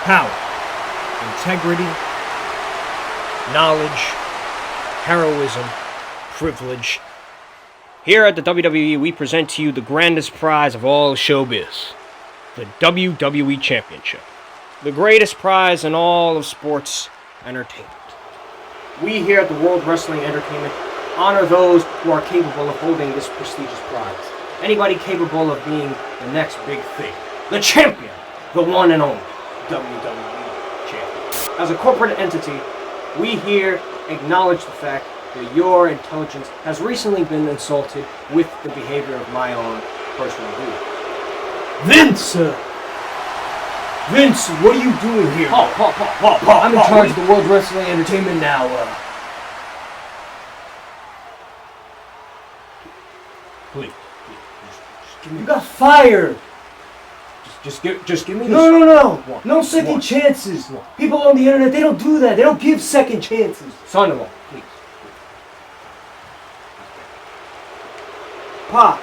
power, integrity, knowledge, heroism, privilege. Here at the WWE, we present to you the grandest prize of all showbiz, the WWE Championship, the greatest prize in all of sports entertainment. We here at the World Wrestling Entertainment honor those who are capable of holding this prestigious prize. Anybody capable of being the next big thing. The champion, the one and only WWE Champion. As a corporate entity, we here acknowledge the fact that your intelligence has recently been insulted with the behavior of my own personal dude. Vince, what are you doing here? I'm in charge of the World Wrestling Entertainment now. Please, just give me. You got fired. Just give me this. No. No second chances. People on the internet, they don't do that. They don't give second chances. Son-in-law, please. Pa.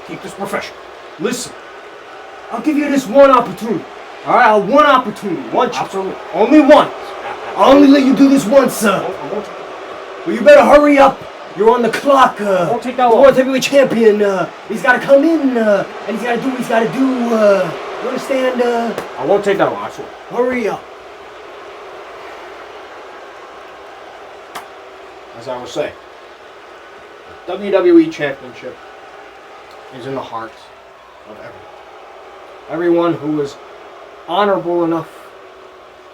Keep this professional. Listen, I'll give you this one opportunity. All right, one opportunity. Absolutely. Only one. I'll only let you do this once, sir. Well, you better hurry up. You're on the clock. Won't take that long. The World Heavyweight Champion. He's got to come in, and he's got to do what he's got to do. You understand? I won't take that long, I swear. Hurry up. As I was saying, the WWE Championship is in the heart of everyone. Everyone who is honorable enough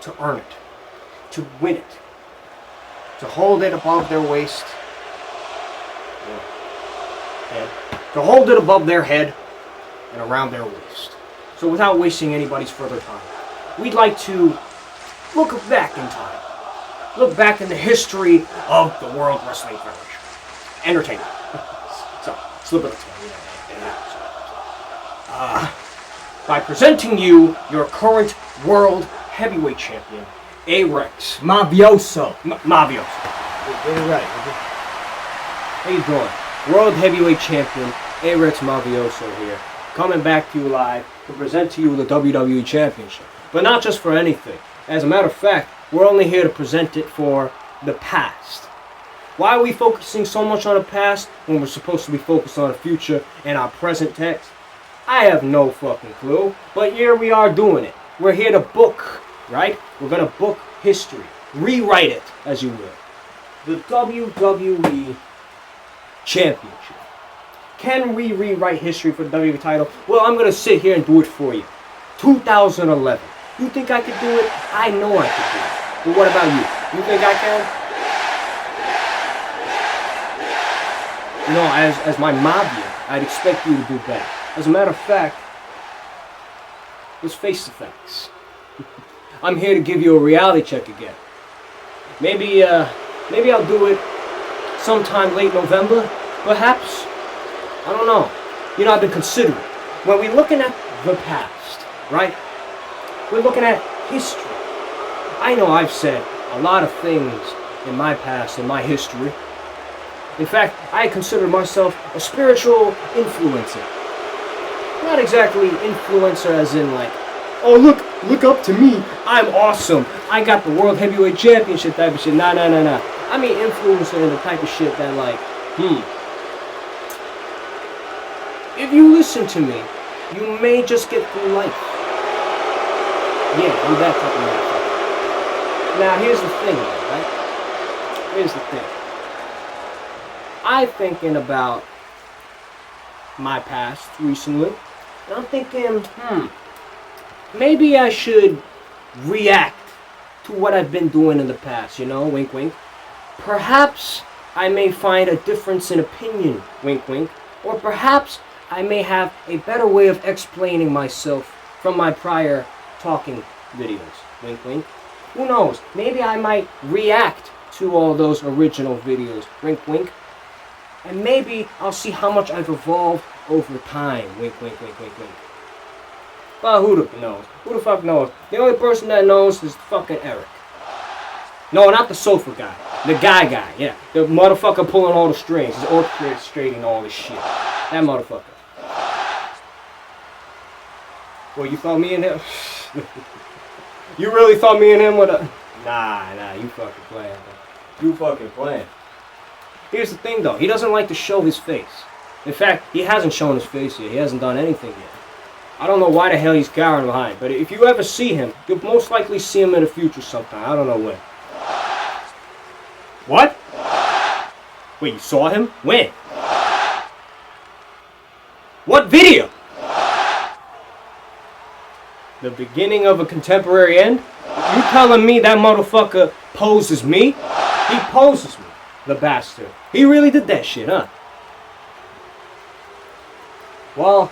to earn it, to win it, to hold it above their waist, head, to hold it above their head and around their waist. So without wasting anybody's further time, we'd like to look back in time. Look back in the history of the World Wrestling Federation. Entertainment. So, slip of the tongue. By presenting you your current World Heavyweight Champion, A-Rex. Mavioso. Mavioso. Get it right. How you doing? World Heavyweight Champion, A-Rex Mavioso here, coming back to you live to present to you the WWE Championship. But not just for anything. As a matter of fact, we're only here to present it for the past. Why are we focusing so much on the past when we're supposed to be focused on the future and our present text? I have no fucking clue, but here we are doing it. We're here to book, right? We're gonna book history. Rewrite it, as you will. The WWE Championship. Can we rewrite history for the WWE title? Well, I'm gonna sit here and do it for you. 2011. You think I could do it? I know I could do it. But what about you? You think I can? You know, as my mafia, I'd expect you to do better. As a matter of fact, let's face the facts. I'm here to give you a reality check again. Maybe I'll do it sometime late November, perhaps. I don't know. You know, I've been considering. When we're looking at the past, right? We're looking at history. I know I've said a lot of things in my past, in my history. In fact, I consider myself a spiritual influencer. Not exactly influencer as in like, oh look up to me, I'm awesome, I got the World Heavyweight Championship type of shit. Nah. I mean influencer in the type of shit that like, if you listen to me, you may just get through life. Yeah, I'm that type of motherfucker. Now here's the thing, right? Here's the thing. I'm thinking about my past recently, and I'm thinking, maybe I should react to what I've been doing in the past, you know, wink wink. Perhaps I may find a difference in opinion, wink wink, or perhaps I may have a better way of explaining myself from my prior talking videos, wink wink. Who knows, maybe I might react to all those original videos, wink wink. And maybe I'll see how much I've evolved over time. Wink, wink, wink, wink, wink. Well, who the knows? Who the fuck knows? The only person that knows is fucking Eric. No, not the sofa guy. The guy, yeah. The motherfucker pulling all the strings. He's orchestrating all this shit. That motherfucker. Well, you thought me and him? You really thought me and him would have... Nah, you fucking playing. You fucking playing. Here's the thing, though. He doesn't like to show his face. In fact, he hasn't shown his face yet. He hasn't done anything yet. I don't know why the hell he's cowering behind, but if you ever see him, you'll most likely see him in the future sometime. I don't know when. What? Wait, you saw him? When? What video? The beginning of a contemporary end? You telling me that motherfucker poses me? He poses me, the bastard. He really did that shit, huh? Well,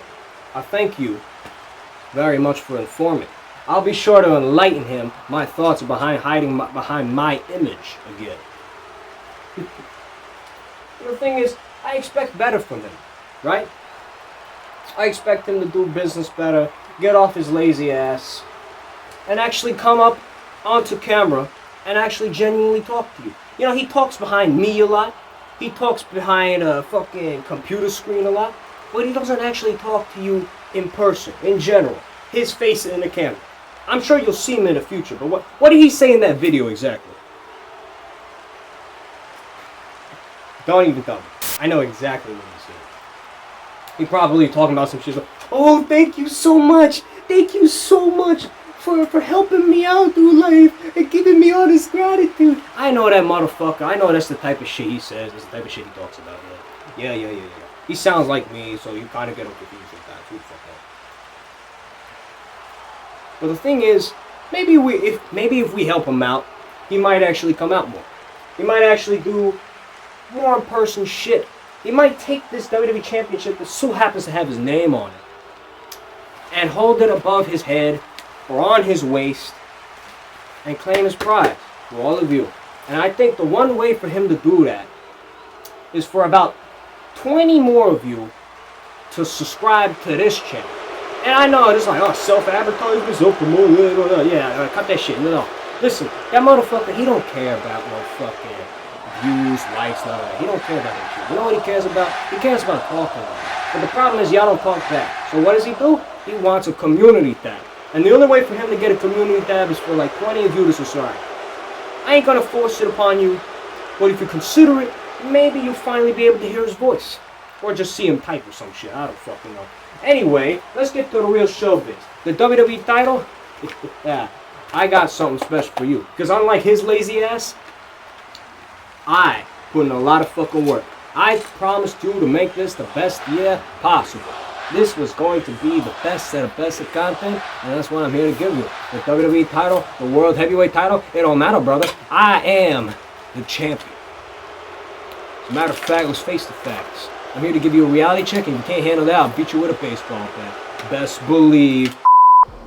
I thank you very much for informing. I'll be sure to enlighten him my thoughts behind hiding behind my image again. The thing is, I expect better from him, right? I expect him to do business better, get off his lazy ass, and actually come up onto camera and actually genuinely talk to you. You know, he talks behind me a lot. He talks behind a fucking computer screen a lot. But he doesn't actually talk to you in person, in general. His face in the camera. I'm sure you'll see him in the future, but what did he say in that video exactly? Don't even tell me. I know exactly what he said. He probably talking about some shit like, oh, thank you so much. Thank you so much for helping me out through life and giving me all this gratitude. I know that motherfucker. I know that's the type of shit he says. That's the type of shit he talks about. Yeah. He sounds like me, so you kind of get him confused sometimes. Who the fuck knows? But the thing is, maybe if we help him out, he might actually come out more. He might actually do more in-person shit. He might take this WWE Championship that so happens to have his name on it and hold it above his head or on his waist and claim his prize for all of you. And I think the one way for him to do that is for about 20 more of you to subscribe to this channel. And I know it's like, oh, self-advertisement, self-promotion, yeah, cut that shit. No. Listen, that motherfucker, he don't care about no fucking views, likes, none of that. He don't care about that shit. You know what he cares about? He cares about talking about it. But the problem is y'all don't talk back. So what does he do? He wants a community tab. And the only way for him to get a community tab is for like 20 of you to subscribe. I ain't gonna force it upon you, but if you consider it, maybe you'll finally be able to hear his voice. Or just see him type or some shit. I don't fucking know. Anyway, let's get to the real showbiz. The WWE title? Yeah, I got something special for you. Because unlike his lazy ass, I put in a lot of fucking work. I promised you to make this the best year possible. This was going to be the best set of content, and that's what I'm here to give you. The WWE title, the World Heavyweight title, it don't matter, brother. I am the champion. As a matter of fact, let's face the facts. I'm here to give you a reality check, and if you can't handle that, I'll beat you with a baseball bat. Best believe.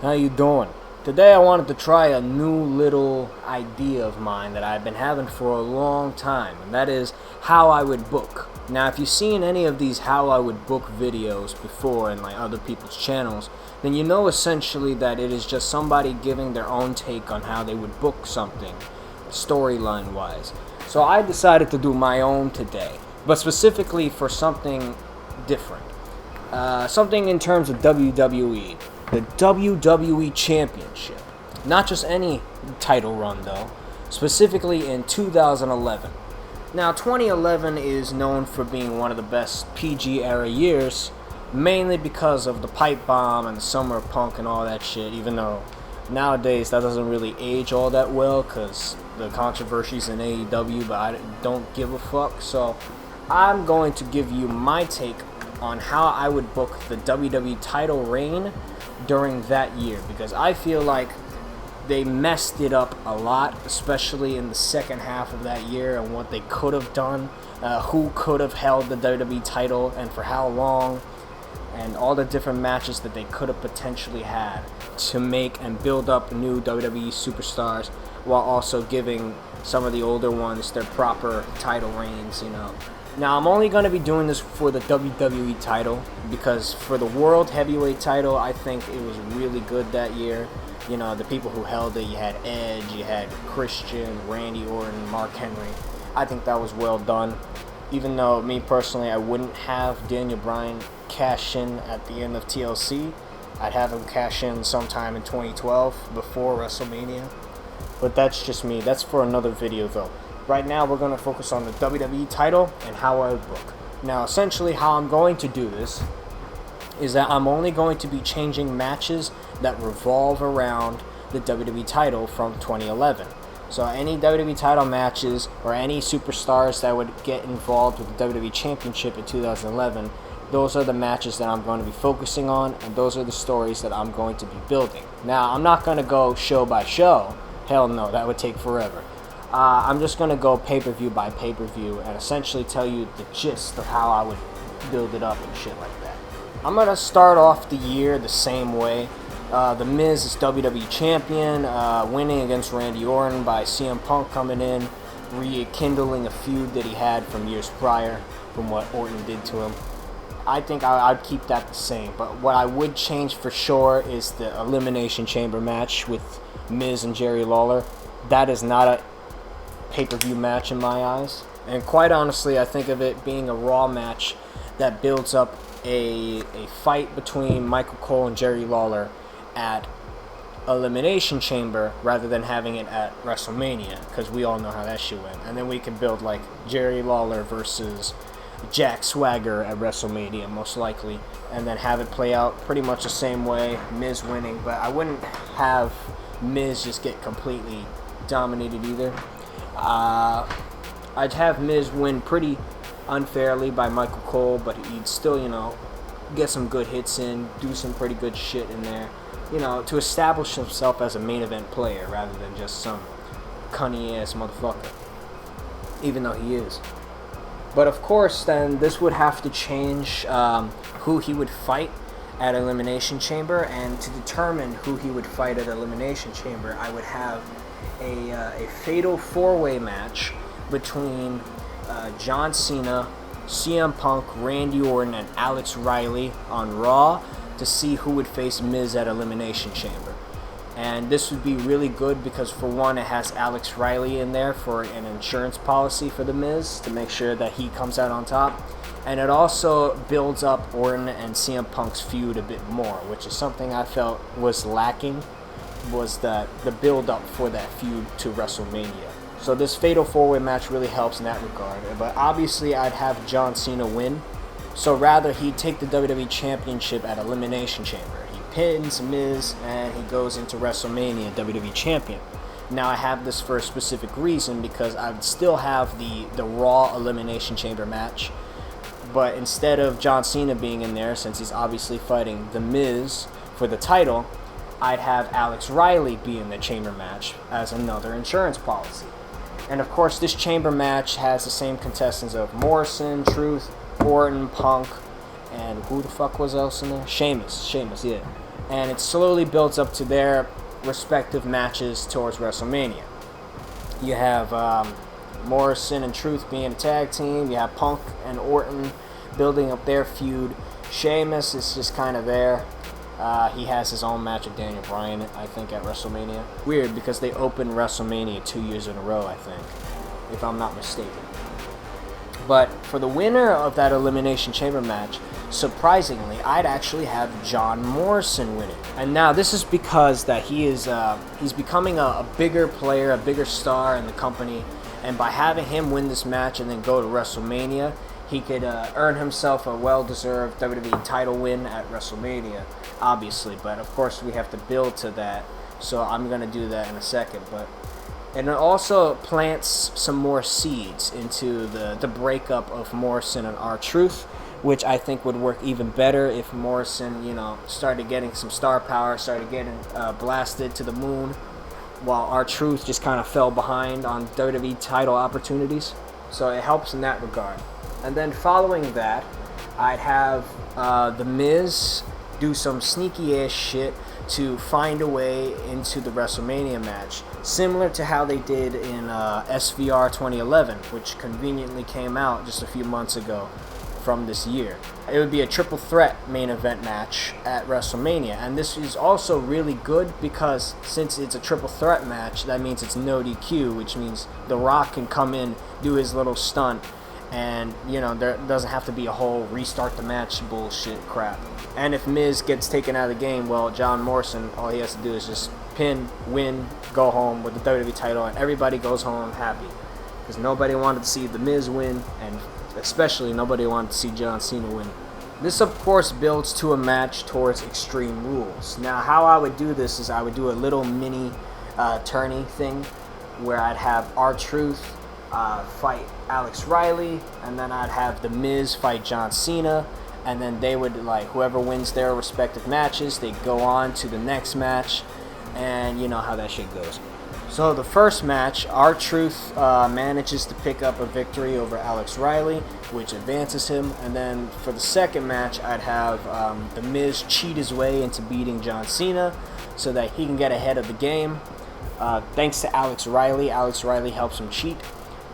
How you doing? Today I wanted to try a new little idea of mine that I've been having for a long time, and that is how I would book. Now, if you've seen any of these how I would book videos before in like other people's channels, then you know essentially that it is just somebody giving their own take on how they would book something, storyline wise. So I decided to do my own today, but specifically for something different. Something in terms of WWE. The WWE Championship. Not just any title run though, specifically in 2011. Now 2011 is known for being one of the best PG era years, mainly because of the pipe bomb and the Summer Punk and all that shit, even though nowadays that doesn't really age all that well because the controversies in AEW, but I don't give a fuck. So I'm going to give you my take on how I would book the WWE title reign during that year, because I feel like they messed it up a lot, especially in the second half of that year, and what they could have done, who could have held the WWE title and for how long, and all the different matches that they could have potentially had to make and build up new WWE superstars while also giving some of the older ones their proper title reigns, you know. Now, I'm only going to be doing this for the WWE title, because for the World Heavyweight title, I think it was really good that year. You know, the people who held it, you had Edge, you had Christian, Randy Orton, Mark Henry. I think that was well done. Even though, me personally, I wouldn't have Daniel Bryan cash in at the end of TLC. I'd have him cash in sometime in 2012 before WrestleMania. But that's just me. That's for another video though. Right now we're going to focus on the WWE title and how I would book. Now essentially how I'm going to do this is that I'm only going to be changing matches that revolve around the WWE title from 2011. So any WWE title matches or any superstars that would get involved with the WWE Championship in 2011, those are the matches that I'm going to be focusing on, and those are the stories that I'm going to be building. Now, I'm not going to go show by show. Hell no, that would take forever. I'm just going to go pay-per-view by pay-per-view and essentially tell you the gist of how I would build it up and shit like that. I'm going to start off the year the same way. The Miz is WWE Champion, winning against Randy Orton by CM Punk coming in, rekindling a feud that he had from years prior from what Orton did to him. I think I'd keep that the same, but what I would change for sure is the Elimination Chamber match with Miz and Jerry Lawler. That is not a pay-per-view match in my eyes, and quite honestly I think of it being a Raw match that builds up a fight between Michael Cole and Jerry Lawler at Elimination Chamber rather than having it at WrestleMania, because we all know how that shit went. And then we can build like Jerry Lawler versus Jack Swagger at WrestleMania most likely, and then have it play out pretty much the same way, Miz winning. But I wouldn't have Miz just get completely dominated either. I'd have Miz win pretty unfairly by Michael Cole, but he'd still, you know, get some good hits in, do some pretty good shit in there, you know, to establish himself as a main event player rather than just some cunny ass motherfucker, even though he is. But of course, then this would have to change who he would fight at Elimination Chamber, and to determine who he would fight at Elimination Chamber, I would have a fatal four-way match between John Cena, CM Punk, Randy Orton, and Alex Riley on Raw to see who would face Miz at Elimination Chamber. And this would be really good because, for one, it has Alex Riley in there for an insurance policy for the Miz to make sure that he comes out on top. And it also builds up Orton and CM Punk's feud a bit more, which is something I felt was lacking, was the build-up for that feud to WrestleMania. So this fatal four-way match really helps in that regard. But obviously I'd have John Cena win. So rather he'd take the WWE Championship at Elimination Chamber. He pins Miz and he goes into WrestleMania WWE Champion. Now I have this for a specific reason, because I would still have the Raw Elimination Chamber match. But instead of John Cena being in there, since he's obviously fighting The Miz for the title, I'd have Alex Riley be in the chamber match as another insurance policy. And of course, this chamber match has the same contestants of Morrison, Truth, Orton, Punk, and who the fuck was else in there? Sheamus, yeah. And it slowly builds up to their respective matches towards WrestleMania. You have Morrison and Truth being a tag team. You have Punk and Orton building up their feud. Sheamus is just kind of there. He has his own match with Daniel Bryan, I think, at WrestleMania. Weird, because they opened WrestleMania 2 years in a row, I think, if I'm not mistaken. But for the winner of that Elimination Chamber match, surprisingly, I'd actually have John Morrison winning. And now this is because that he's becoming a bigger player, a bigger star in the company. And by having him win this match and then go to WrestleMania, he could earn himself a well-deserved WWE title win at WrestleMania, obviously. But of course, we have to build to that, so I'm going to do that in a second. And it also plants some more seeds into the breakup of Morrison and R-Truth, which I think would work even better if Morrison, you know, started getting some star power, started getting blasted to the moon, while R-Truth just kind of fell behind on WWE title opportunities. So it helps in that regard. And then following that, I'd have The Miz do some sneaky ass shit to find a way into the WrestleMania match, similar to how they did in SVR 2011, which conveniently came out just a few months ago from this year. It would be a triple threat main event match at WrestleMania, and this is also really good because since it's a triple threat match, that means it's no DQ, which means The Rock can come in, do his little stunt, And, you know, there doesn't have to be a whole restart the match bullshit crap. And if Miz gets taken out of the game, well, John Morrison, all he has to do is just pin, win, go home with the WWE title, and everybody goes home happy. Because nobody wanted to see The Miz win, and especially nobody wanted to see John Cena win. This, of course, builds to a match towards Extreme Rules. Now, how I would do this is I would do a little mini tourney thing where I'd have R-Truth fight Alex Riley, and then I'd have The Miz fight John Cena, and then they would, like, whoever wins their respective matches, they go on to the next match, and you know how that shit goes. So the first match, R-Truth manages to pick up a victory over Alex Riley, which advances him. And then for the second match, I'd have The Miz cheat his way into beating John Cena so that he can get ahead of the game. Thanks to Alex Riley. Alex Riley helps him cheat.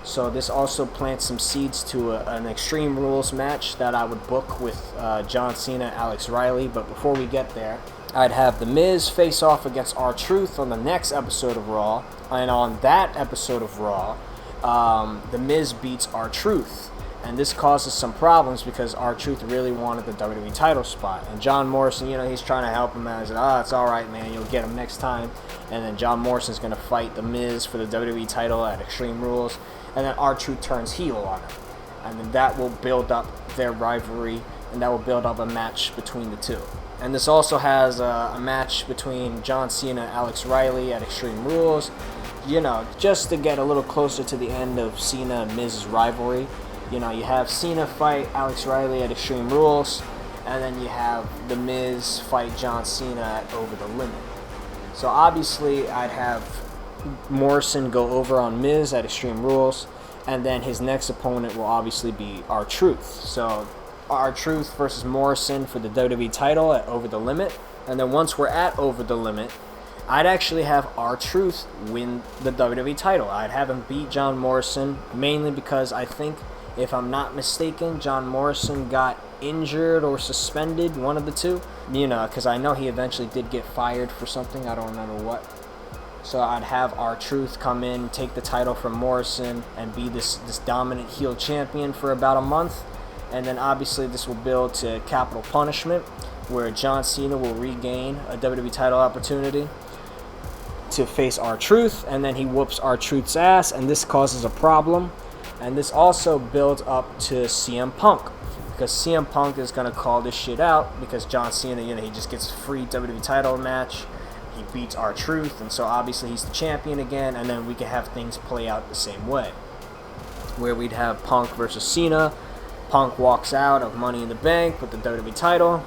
So this also plants some seeds to an Extreme Rules match that I would book with John Cena and Alex Riley. But before we get there, I'd have The Miz face off against R-Truth on the next episode of Raw. And on that episode of Raw, The Miz beats R-Truth. And this causes some problems because R-Truth really wanted the WWE title spot. And John Morrison, you know, he's trying to help him out. He's like, it's all right, man. You'll get him next time. And then John Morrison's going to fight The Miz for the WWE title at Extreme Rules. And then R-Truth turns heel on him. And then that will build up their rivalry. And that will build up a match between the two. And this also has a match between John Cena and Alex Riley at Extreme Rules. You know, just to get a little closer to the end of Cena and Miz's rivalry. You know, you have Cena fight Alex Riley at Extreme Rules. And then you have The Miz fight John Cena at Over the Limit. So obviously I'd have Morrison go over on Miz at Extreme Rules. And then his next opponent will obviously be R-Truth. So R-Truth versus Morrison for the WWE title at Over the Limit. And then once we're at Over the Limit, I'd actually have R-Truth win the WWE title. I'd have him beat John Morrison, mainly because I think, if I'm not mistaken, John Morrison got injured or suspended, one of the two. You know, because I know he eventually did get fired for something, I don't remember what. So I'd have R-Truth come in, take the title from Morrison, and be this dominant heel champion for about a month. And then obviously this will build to Capital Punishment, where John Cena will regain a WWE title opportunity to face R-Truth, and then he whoops R-Truth's ass, and this causes a problem. And this also builds up to CM Punk, because CM Punk is going to call this shit out, because John Cena, you know, he just gets a free WWE title match, he beats R-Truth, and so obviously he's the champion again, and then we can have things play out the same way, where we'd have Punk versus Cena. Punk walks out of Money in the Bank with the WWE title,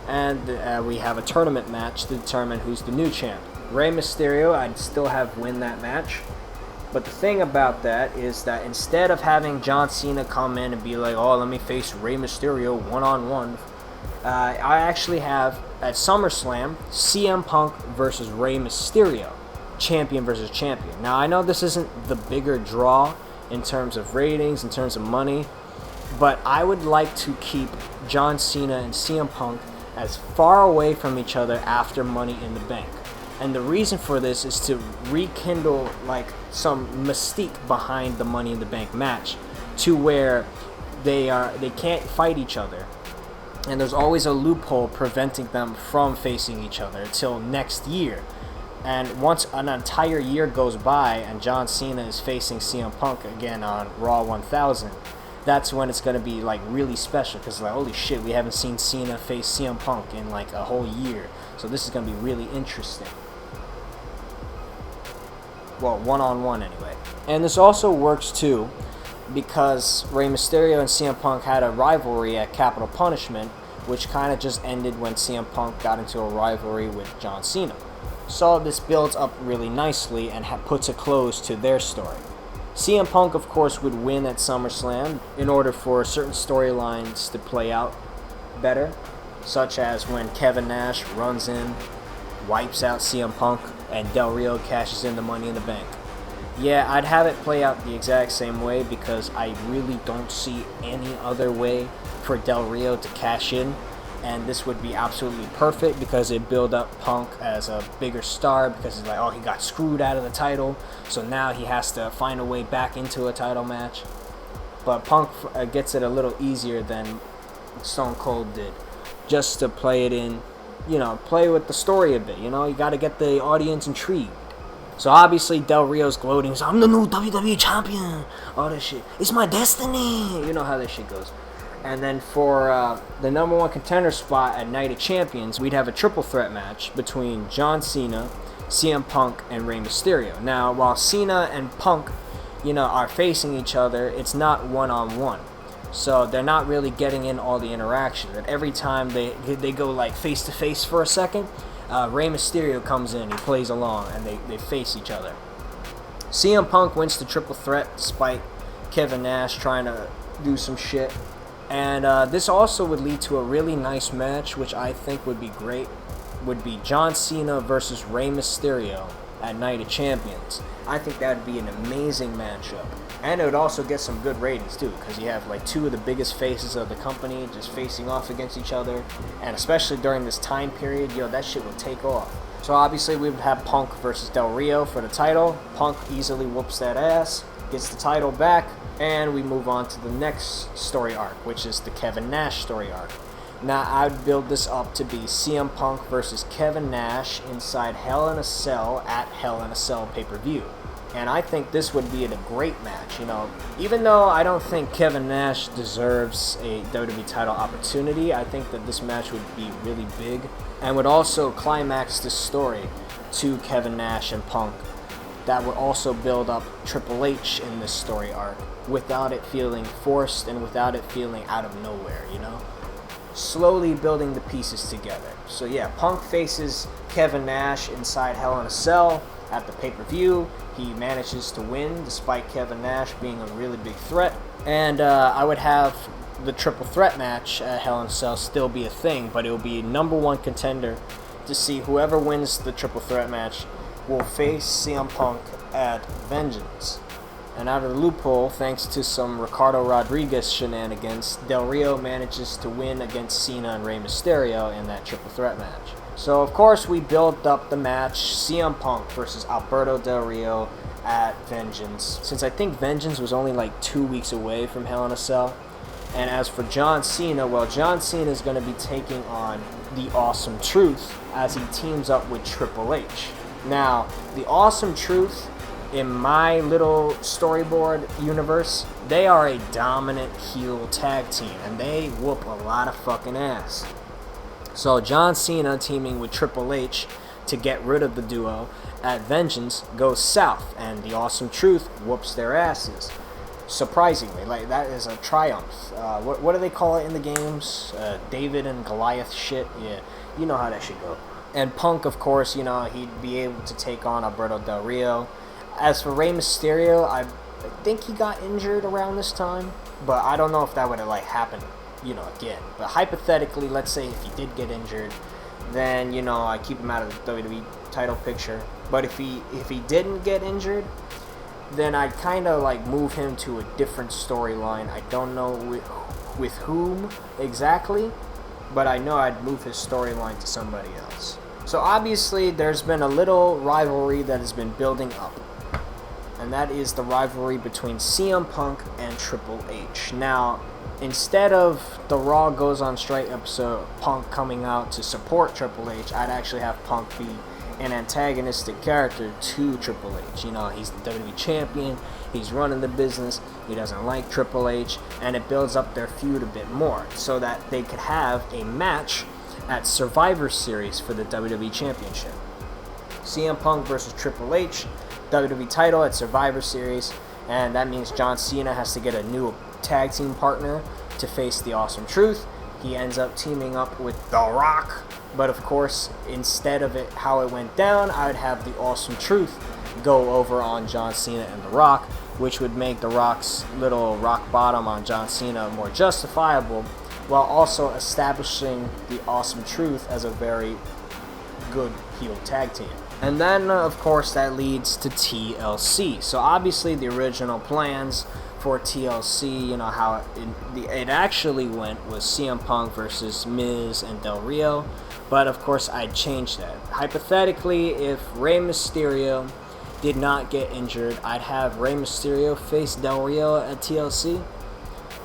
and we have a tournament match to determine who's the new champ. Rey Mysterio, I'd still have win that match. But the thing about that is that instead of having John Cena come in and be like, oh, let me face Rey Mysterio one-on-one, I actually have, at SummerSlam, CM Punk versus Rey Mysterio, champion versus champion. Now, I know this isn't the bigger draw in terms of ratings, in terms of money, but I would like to keep John Cena and CM Punk as far away from each other after Money in the Bank. And the reason for this is to rekindle like some mystique behind the Money in the Bank match, to where they can't fight each other, and there's always a loophole preventing them from facing each other until next year. And once an entire year goes by and John Cena is facing CM Punk again on Raw 1000, that's when it's going to be like really special, because like, holy shit, we haven't seen Cena face CM Punk in like a whole year. So this is going to be really interesting. Well, one-on-one anyway. And this also works too, because Rey Mysterio and CM Punk had a rivalry at Capital Punishment, which kind of just ended when CM Punk got into a rivalry with John Cena. So this builds up really nicely and puts a close to their story. CM Punk, of course, would win at SummerSlam in order for certain storylines to play out better, such as when Kevin Nash runs in, wipes out CM Punk, and Del Rio cashes in the Money in the Bank. Yeah, I'd have it play out the exact same way, because I really don't see any other way for Del Rio to cash in, and this would be absolutely perfect because it build up Punk as a bigger star, because he's like, oh, he got screwed out of the title, so now he has to find a way back into a title match. but Punk gets it a little easier than Stone Cold did, just to play it in, play with the story a bit. You got to get the audience intrigued. So obviously Del Rio's gloating. He's, I'm the new WWE Champion. All this shit. It's my destiny. You know how this shit goes. And then for the number 1 contender spot at Night of Champions, we'd have a triple threat match between John Cena, CM Punk, and Rey Mysterio. Now, while Cena and Punk, are facing each other, it's not one-on-one. So they're not really getting in all the interaction. And every time they go like face-to-face for a second, Rey Mysterio comes in, he plays along, and they face each other. CM Punk wins the triple threat despite Kevin Nash trying to do some shit. And this also would lead to a really nice match, which I think would be great, would be John Cena versus Rey Mysterio at Night of Champions. I think that would be an amazing matchup. And it would also get some good ratings too, because you have like 2 of the biggest faces of the company just facing off against each other. And especially during this time period, that shit would take off. So obviously we would have Punk versus Del Rio for the title. Punk easily whoops that ass, gets the title back, and we move on to the next story arc, which is the Kevin Nash story arc. Now, I'd build this up to be CM Punk versus Kevin Nash inside Hell in a Cell at Hell in a Cell pay-per-view. And I think this would be a great match, Even though I don't think Kevin Nash deserves a WWE title opportunity, I think that this match would be really big and would also climax the story to Kevin Nash and Punk. That would also build up Triple H in this story arc without it feeling forced and without it feeling out of nowhere, Slowly building the pieces together. So yeah, Punk faces Kevin Nash inside Hell in a Cell at the pay-per-view. He manages to win despite Kevin Nash being a really big threat. And I would have the triple threat match at Hell in a Cell still be a thing, but it will be number 1 contender to see whoever wins the triple threat match will face CM Punk at Vengeance. And out of the loophole, thanks to some Ricardo Rodriguez shenanigans, Del Rio manages to win against Cena and Rey Mysterio in that triple threat match. So of course we built up the match CM Punk versus Alberto Del Rio at Vengeance. Since I think Vengeance was only like 2 weeks away from Hell in a Cell. And as for John Cena, well, John Cena is going to be taking on the Awesome Truth as he teams up with Triple H. Now, the Awesome Truth, in my little storyboard universe, they are a dominant heel tag team, and they whoop a lot of fucking ass. So John Cena teaming with Triple H to get rid of the duo at Vengeance goes south, and the Awesome Truth whoops their asses. Surprisingly, like, that is a triumph. What do they call it in the games? David and Goliath shit? Yeah, you know how that should go. And Punk, of course, he'd be able to take on Alberto Del Rio. As for Rey Mysterio, I think he got injured around this time, but I don't know if that would have happened, again. But hypothetically, let's say if he did get injured, then I keep him out of the WWE title picture. But if he didn't get injured, then I'd kind of move him to a different storyline. I don't know with whom exactly, but I know I'd move his storyline to somebody else. So obviously, there's been a little rivalry that has been building up. And that is the rivalry between CM Punk and Triple H. Now, instead of the Raw Goes on Strike episode, Punk coming out to support Triple H, I'd actually have Punk be an antagonistic character to Triple H. He's the WWE Champion, he's running the business, he doesn't like Triple H, and it builds up their feud a bit more so that they could have a match at Survivor Series for the WWE Championship. CM Punk versus Triple H, WWE title at Survivor Series, and that means John Cena has to get a new tag team partner to face the Awesome Truth. He ends up teaming up with The Rock, but of course, instead of it how it went down, I would have the Awesome Truth go over on John Cena and The Rock, which would make The Rock's little rock bottom on John Cena more justifiable, while also establishing the Awesome Truth as a very good heel tag team. And then, of course, that leads to TLC. So obviously the original plans for TLC, how it actually went was CM Punk versus Miz and Del Rio. But of course, I changed that. Hypothetically, if Rey Mysterio did not get injured, I'd have Rey Mysterio face Del Rio at TLC.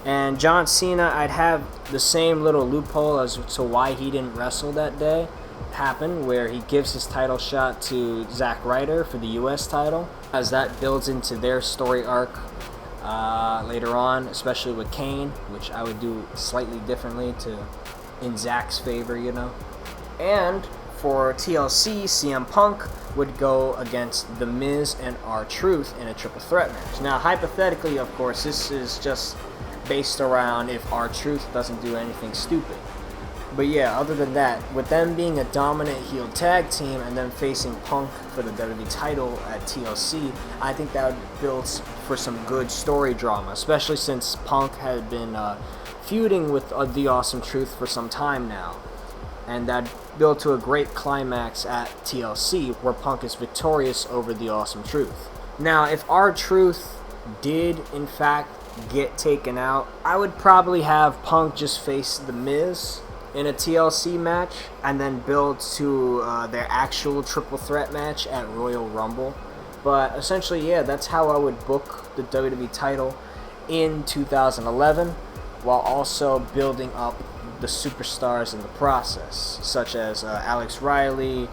And John Cena, I'd have the same little loophole as to why he didn't wrestle that day happen, where he gives his title shot to Zack Ryder for the US title, as that builds into their story arc later on, especially with Kane, which I would do slightly differently in Zack's favor, you know. And for TLC, CM Punk would go against The Miz and R-Truth in a triple threat match. Now, hypothetically, of course, this is just based around if R-Truth doesn't do anything stupid. But yeah, other than that, with them being a dominant heel tag team and then facing Punk for the WWE title at TLC, I think that builds for some good story drama, especially since Punk had been feuding with The Awesome Truth for some time now. And that built to a great climax at TLC, where Punk is victorious over The Awesome Truth. Now, if R-Truth did, in fact, get taken out, I would probably have Punk just face The Miz in a TLC match, and then build to their actual triple threat match at Royal Rumble. But essentially, yeah, that's how I would book the WWE title in 2011, while also building up the superstars in the process, such as Alex Riley,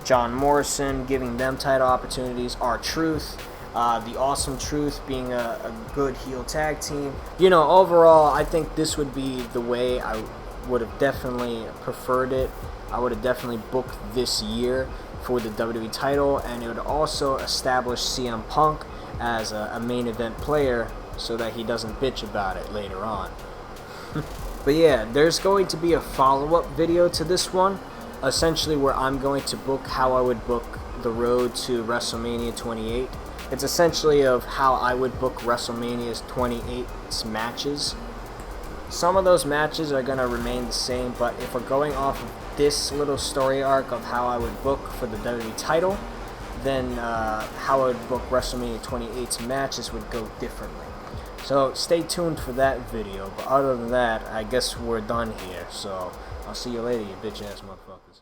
John Morrison, giving them title opportunities, R-Truth, The Awesome Truth being a good heel tag team. You know, overall, I think this would be the way I would have definitely preferred it. I would have definitely booked this year for the WWE title, and it would also establish CM Punk as a main event player so that he doesn't bitch about it later on. But yeah, there's going to be a follow-up video to this one, essentially where I'm going to book how I would book the road to WrestleMania 28. It's essentially of how I would book WrestleMania's 28's matches. Some of those matches are going to remain the same, but if we're going off of this little story arc of how I would book for the WWE title, then how I would book WrestleMania 28's matches would go differently. So stay tuned for that video, but other than that, I guess we're done here. So I'll see you later, you bitch ass motherfuckers.